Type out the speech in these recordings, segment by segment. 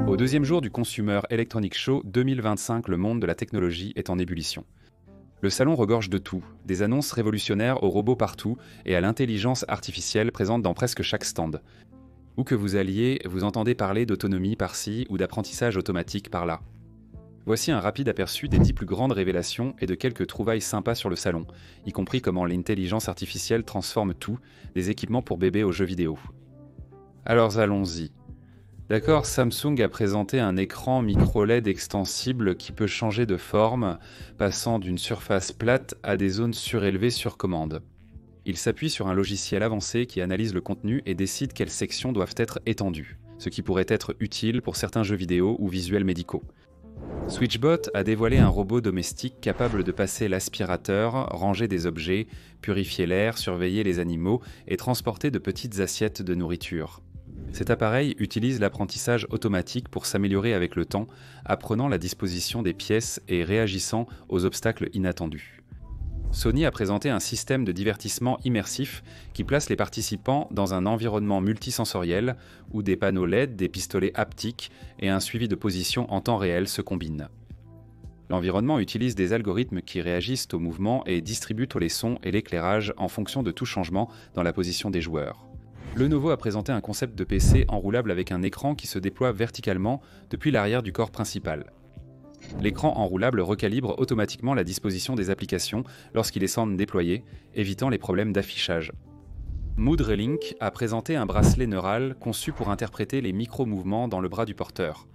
Au deuxième jour du Consumer Electronics Show 2025, le monde de la technologie est en ébullition. Le salon regorge de tout, des annonces révolutionnaires aux robots partout et à l'intelligence artificielle présente dans presque chaque stand. Où que vous alliez, vous entendez parler d'autonomie par-ci ou d'apprentissage automatique par-là. Voici un rapide aperçu des 10 plus grandes révélations et de quelques trouvailles sympas sur le salon, y compris comment l'intelligence artificielle transforme tout, des équipements pour bébés aux jeux vidéo. Alors allons-y. D'accord, Samsung a présenté un écran micro-LED extensible qui peut changer de forme, passant d'une surface plate à des zones surélevées sur commande. Il s'appuie sur un logiciel avancé qui analyse le contenu et décide quelles sections doivent être étendues, ce qui pourrait être utile pour certains jeux vidéo ou visuels médicaux. Switchbot a dévoilé un robot domestique capable de passer l'aspirateur, ranger des objets, purifier l'air, surveiller les animaux et transporter de petites assiettes de nourriture. Cet appareil utilise l'apprentissage automatique pour s'améliorer avec le temps, apprenant la disposition des pièces et réagissant aux obstacles inattendus. Sony a présenté un système de divertissement immersif qui place les participants dans un environnement multisensoriel où des panneaux LED, des pistolets haptiques et un suivi de position en temps réel se combinent. L'environnement utilise des algorithmes qui réagissent au mouvement et distribuent les sons et l'éclairage en fonction de tout changement dans la position des joueurs. Lenovo a présenté un concept de PC enroulable avec un écran qui se déploie verticalement depuis l'arrière du corps principal. L'écran enroulable recalibre automatiquement la disposition des applications lorsqu'il est semble déployé, évitant les problèmes d'affichage. Moodrelink a présenté un bracelet neural conçu pour interpréter les micro-mouvements dans le bras du porteur.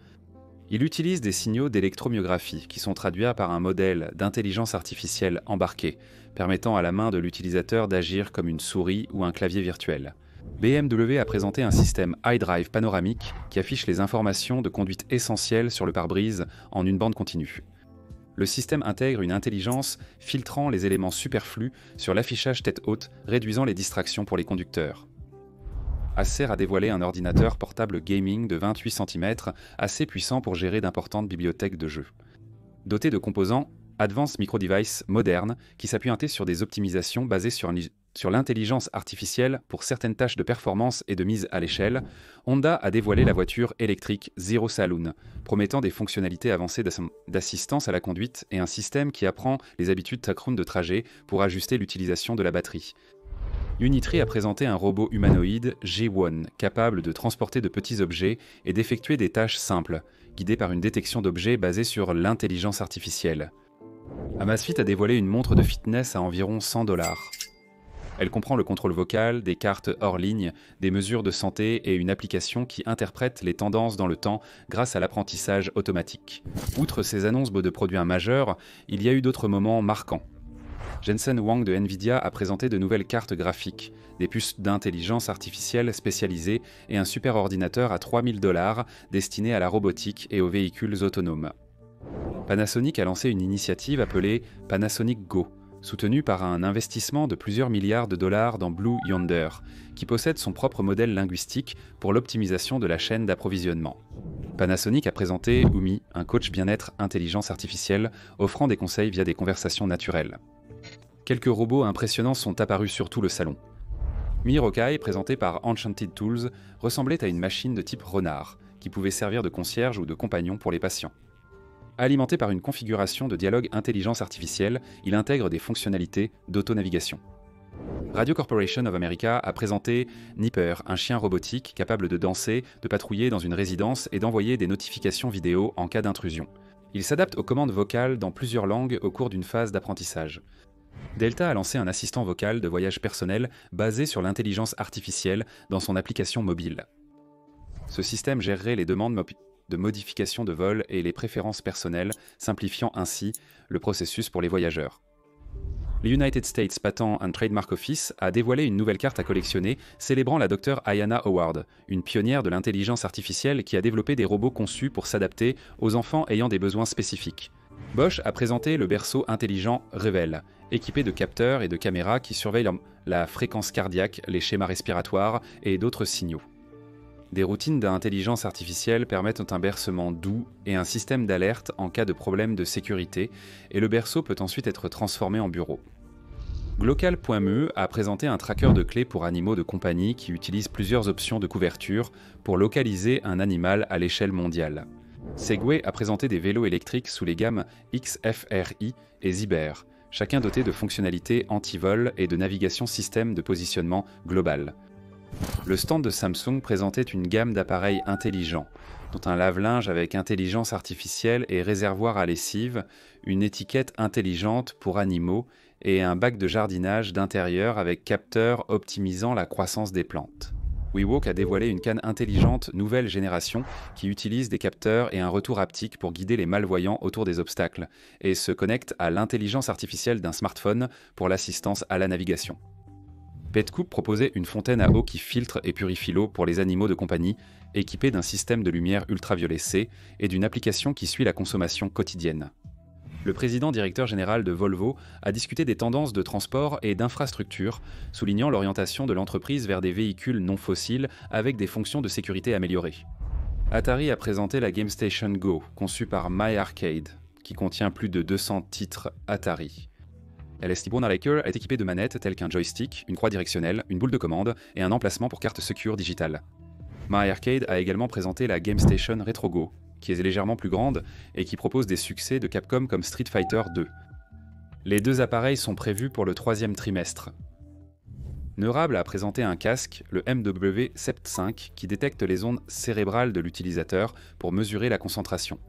Il utilise des signaux d'électromyographie qui sont traduits par un modèle d'intelligence artificielle embarqué, permettant à la main de l'utilisateur d'agir comme une souris ou un clavier virtuel. BMW a présenté un système iDrive panoramique qui affiche les informations de conduite essentielles sur le pare-brise en une bande continue. Le système intègre une intelligence filtrant les éléments superflus sur l'affichage tête haute, réduisant les distractions pour les conducteurs. Acer a dévoilé un ordinateur portable gaming de 28 cm, assez puissant pour gérer d'importantes bibliothèques de jeux. Doté de composants Advanced Micro Device modernes qui s'appuient sur des optimisations basées sur l'intelligence artificielle pour certaines tâches de performance et de mise à l'échelle, Honda a dévoilé la voiture électrique Zero Saloon, promettant des fonctionnalités avancées d'assistance à la conduite et un système qui apprend les habitudes synchrones de trajet pour ajuster l'utilisation de la batterie. Unitree a présenté un robot humanoïde G1, capable de transporter de petits objets et d'effectuer des tâches simples, guidé par une détection d'objets basée sur l'intelligence artificielle. Amazfit a dévoilé une montre de fitness à environ $100. Elle comprend le contrôle vocal, des cartes hors ligne, des mesures de santé et une application qui interprète les tendances dans le temps grâce à l'apprentissage automatique. Outre ces annonces de produits majeurs, il y a eu d'autres moments marquants. Jensen Huang de Nvidia a présenté de nouvelles cartes graphiques, des puces d'intelligence artificielle spécialisées et un superordinateur à $3000 destiné à la robotique et aux véhicules autonomes. Panasonic a lancé une initiative appelée Panasonic Go, soutenue par un investissement de plusieurs milliards de dollars dans Blue Yonder, qui possède son propre modèle linguistique pour l'optimisation de la chaîne d'approvisionnement. Panasonic a présenté Umi, un coach bien-être intelligence artificielle, offrant des conseils via des conversations naturelles. Quelques robots impressionnants sont apparus sur tout le salon. Mirokai, présenté par Enchanted Tools, ressemblait à une machine de type renard, qui pouvait servir de concierge ou de compagnon pour les patients. Alimenté par une configuration de dialogue intelligence artificielle, il intègre des fonctionnalités d'auto-navigation. Radio Corporation of America a présenté Nipper, un chien robotique capable de danser, de patrouiller dans une résidence et d'envoyer des notifications vidéo en cas d'intrusion. Il s'adapte aux commandes vocales dans plusieurs langues au cours d'une phase d'apprentissage. Delta a lancé un assistant vocal de voyage personnel basé sur l'intelligence artificielle dans son application mobile. Ce système gérerait les demandes de modification de vol et les préférences personnelles, simplifiant ainsi le processus pour les voyageurs. Le United States Patent and Trademark Office a dévoilé une nouvelle carte à collectionner célébrant la Dr Ayanna Howard, une pionnière de l'intelligence artificielle qui a développé des robots conçus pour s'adapter aux enfants ayant des besoins spécifiques. Bosch a présenté le berceau intelligent Revel, équipé de capteurs et de caméras qui surveillent la fréquence cardiaque, les schémas respiratoires et d'autres signaux. Des routines d'intelligence artificielle permettent un bercement doux et un système d'alerte en cas de problème de sécurité, et le berceau peut ensuite être transformé en bureau. Glocal.me a présenté un tracker de clés pour animaux de compagnie qui utilise plusieurs options de couverture pour localiser un animal à l'échelle mondiale. Segway a présenté des vélos électriques sous les gammes XFRI et Ziber, chacun doté de fonctionnalités anti-vol et de navigation système de positionnement global. Le stand de Samsung présentait une gamme d'appareils intelligents, dont un lave-linge avec intelligence artificielle et réservoir à lessive, une étiquette intelligente pour animaux et un bac de jardinage d'intérieur avec capteur optimisant la croissance des plantes. WeWalk a dévoilé une canne intelligente nouvelle génération qui utilise des capteurs et un retour haptique pour guider les malvoyants autour des obstacles et se connecte à l'intelligence artificielle d'un smartphone pour l'assistance à la navigation. Petcoop proposait une fontaine à eau qui filtre et purifie l'eau pour les animaux de compagnie, équipée d'un système de lumière ultraviolet C et d'une application qui suit la consommation quotidienne. Le président-directeur général de Volvo a discuté des tendances de transport et d'infrastructure, soulignant l'orientation de l'entreprise vers des véhicules non fossiles avec des fonctions de sécurité améliorées. Atari a présenté la GameStation Go, conçue par MyArcade, qui contient plus de 200 titres Atari. La ST Brownaker est équipée de manettes telles qu'un joystick, une croix directionnelle, une boule de commande et un emplacement pour carte secure digitale. MyArcade a également présenté la GameStation Retro Go, qui est légèrement plus grande et qui propose des succès de Capcom comme Street Fighter 2. Les deux appareils sont prévus pour le 3e trimestre. Neurable a présenté un casque, le MW7.5, qui détecte les ondes cérébrales de l'utilisateur pour mesurer la concentration.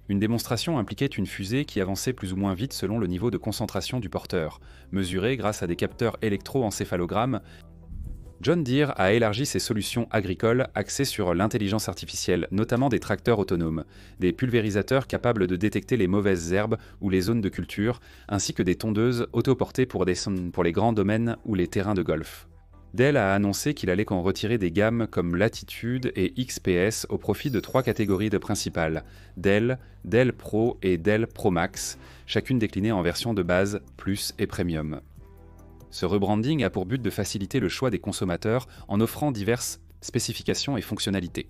Une démonstration impliquait une fusée qui avançait plus ou moins vite selon le niveau de concentration du porteur, mesurée grâce à des capteurs électroencéphalogrammes. John Deere a élargi ses solutions agricoles axées sur l'intelligence artificielle, notamment des tracteurs autonomes, des pulvérisateurs capables de détecter les mauvaises herbes ou les zones de culture, ainsi que des tondeuses autoportées pour les grands domaines ou les terrains de golf. Dell a annoncé qu'il allait en retirer des gammes comme Latitude et XPS au profit de 3 catégories de principales, Dell, Dell Pro et Dell Pro Max, chacune déclinée en versions de base, Plus et Premium. Ce rebranding a pour but de faciliter le choix des consommateurs en offrant diverses spécifications et fonctionnalités.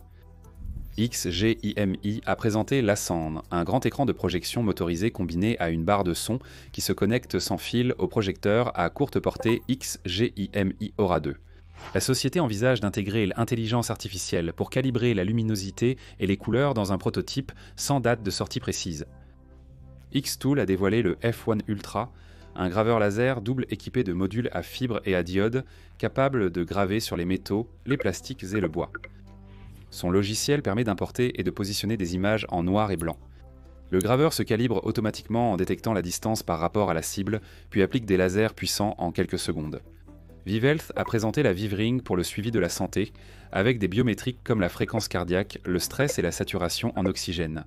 XGIMI a présenté l'Ascend, un grand écran de projection motorisé combiné à une barre de son qui se connecte sans fil au projecteur à courte portée XGIMI Aura 2. La société envisage d'intégrer l'intelligence artificielle pour calibrer la luminosité et les couleurs dans un prototype sans date de sortie précise. Xtool a dévoilé le F1 Ultra, un graveur laser double équipé de modules à fibres et à diodes, capable de graver sur les métaux, les plastiques et le bois. Son logiciel permet d'importer et de positionner des images en noir et blanc. Le graveur se calibre automatiquement en détectant la distance par rapport à la cible, puis applique des lasers puissants en quelques secondes. ViveHealth a présenté la ViveRing pour le suivi de la santé, avec des biométriques comme la fréquence cardiaque, le stress et la saturation en oxygène.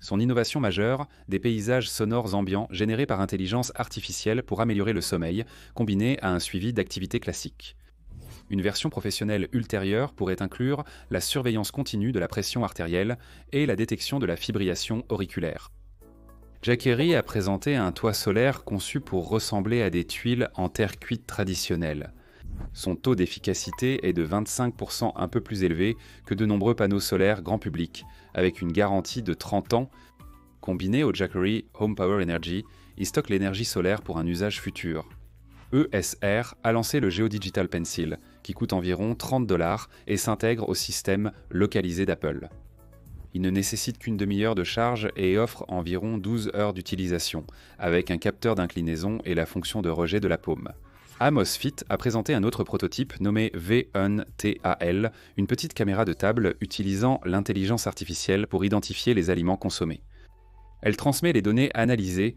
Son innovation majeure, des paysages sonores ambiants générés par intelligence artificielle pour améliorer le sommeil, combiné à un suivi d'activités classiques. Une version professionnelle ultérieure pourrait inclure la surveillance continue de la pression artérielle et la détection de la fibrillation auriculaire. Jackery a présenté un toit solaire conçu pour ressembler à des tuiles en terre cuite traditionnelle. Son taux d'efficacité est de 25% un peu plus élevé que de nombreux panneaux solaires grand public, avec une garantie de 30 ans. Combiné au Jackery Home Power Energy, il stocke l'énergie solaire pour un usage futur. ESR a lancé le Geodigital Pencil, qui coûte environ $30 et s'intègre au système localisé d'Apple. Il ne nécessite qu'une demi-heure de charge et offre environ 12 heures d'utilisation, avec un capteur d'inclinaison et la fonction de rejet de la paume. Amosfit a présenté un autre prototype nommé V1TAL, une petite caméra de table utilisant l'intelligence artificielle pour identifier les aliments consommés. Elle transmet les données analysées.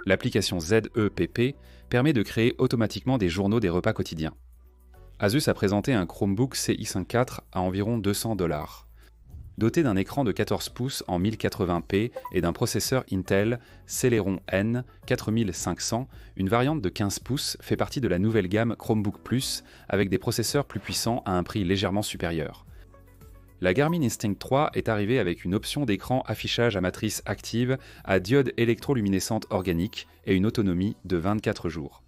L'application ZEPP permet de créer automatiquement des journaux des repas quotidiens. Asus a présenté un Chromebook CX IV à environ $200. Doté d'un écran de 14 pouces en 1080p et d'un processeur Intel Celeron N 4500, une variante de 15 pouces fait partie de la nouvelle gamme Chromebook Plus avec des processeurs plus puissants à un prix légèrement supérieur. La Garmin Instinct 3 est arrivée avec une option d'écran affichage à matrice active à diode électroluminescente organique et une autonomie de 24 jours.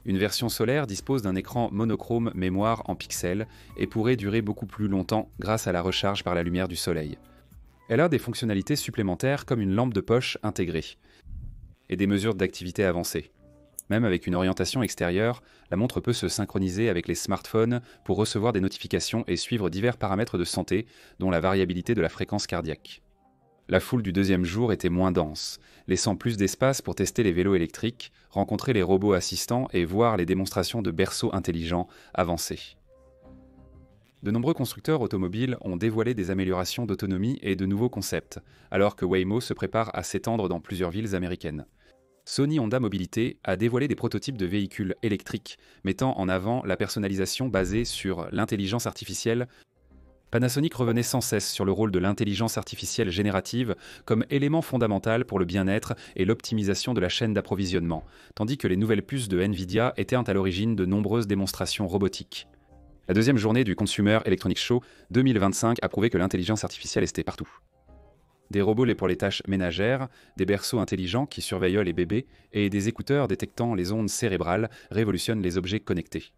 Une version solaire dispose d'un écran monochrome mémoire en pixels et pourrait durer beaucoup plus longtemps grâce à la recharge par la lumière du soleil. Elle a des fonctionnalités supplémentaires comme une lampe de poche intégrée et des mesures d'activité avancées. Même avec une orientation extérieure, la montre peut se synchroniser avec les smartphones pour recevoir des notifications et suivre divers paramètres de santé, dont la variabilité de la fréquence cardiaque. La foule du deuxième jour était moins dense, laissant plus d'espace pour tester les vélos électriques, rencontrer les robots assistants et voir les démonstrations de berceaux intelligents avancer. De nombreux constructeurs automobiles ont dévoilé des améliorations d'autonomie et de nouveaux concepts, alors que Waymo se prépare à s'étendre dans plusieurs villes américaines. Sony Honda Mobilité a dévoilé des prototypes de véhicules électriques, mettant en avant la personnalisation basée sur l'intelligence artificielle. Panasonic revenait sans cesse sur le rôle de l'intelligence artificielle générative comme élément fondamental pour le bien-être et l'optimisation de la chaîne d'approvisionnement, tandis que les nouvelles puces de Nvidia étaient à l'origine de nombreuses démonstrations robotiques. La deuxième journée du Consumer Electronics Show 2025 a prouvé que l'intelligence artificielle était partout. Des robots pour les tâches ménagères, des berceaux intelligents qui surveillent les bébés et des écouteurs détectant les ondes cérébrales révolutionnent les objets connectés.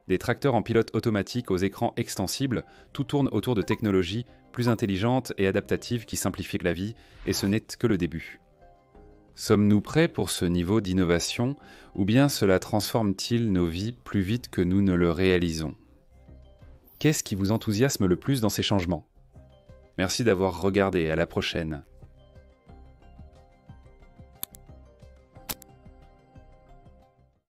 Des tracteurs en pilote automatique aux écrans extensibles, tout tourne autour de technologies plus intelligentes et adaptatives qui simplifient la vie, et ce n'est que le début. Sommes-nous prêts pour ce niveau d'innovation, ou bien cela transforme-t-il nos vies plus vite que nous ne le réalisons ? Qu'est-ce qui vous enthousiasme le plus dans ces changements ? Merci d'avoir regardé, à la prochaine.